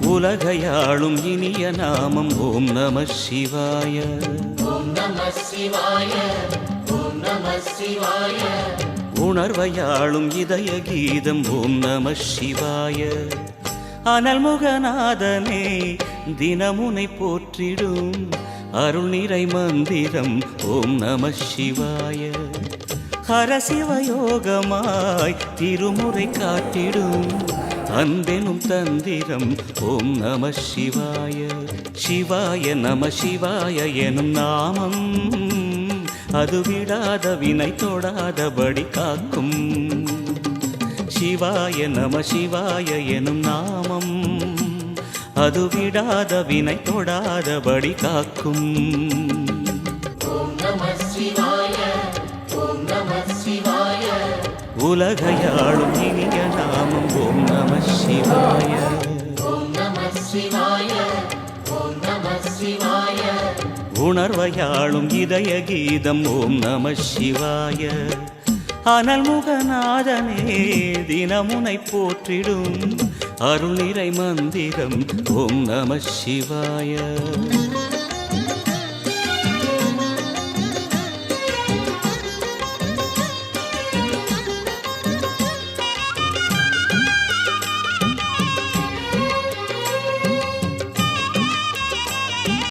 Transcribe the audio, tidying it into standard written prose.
உலகையாளும் இனிய நாமம் ஓம் நம சிவாய. உணர்வையாளும் இதய கீதம் ஓம் நம சிவாய. அனல்முகநாதனே தினமுனை போற்றிடும் அருள் நிறை மந்திரம் ஓம் நம சிவாய. ஹரசிவயோகமாய் திருமுறை காட்டிடும் அன்பெனும் தந்திரம் ஓம் நம சிவாய. சிவாய நம சிவாய எனும் நாமம் அது விடாத வினை தொடாதபடி காக்கும். சிவாய நம சிவாய எனும் நாமம் அது விடாத வினை தொடாதபடி காக்கும். உலகையாளும் இனிய நாமம் ஓம் நம சிவாய. உணர்வையாளும் இதய கீதம் ஓம் நம சிவாய. அனல்முகநாதனே தினமுனை போற்றிடும் அருள் நிறை மந்திரம் ஓம் நம சிவாய.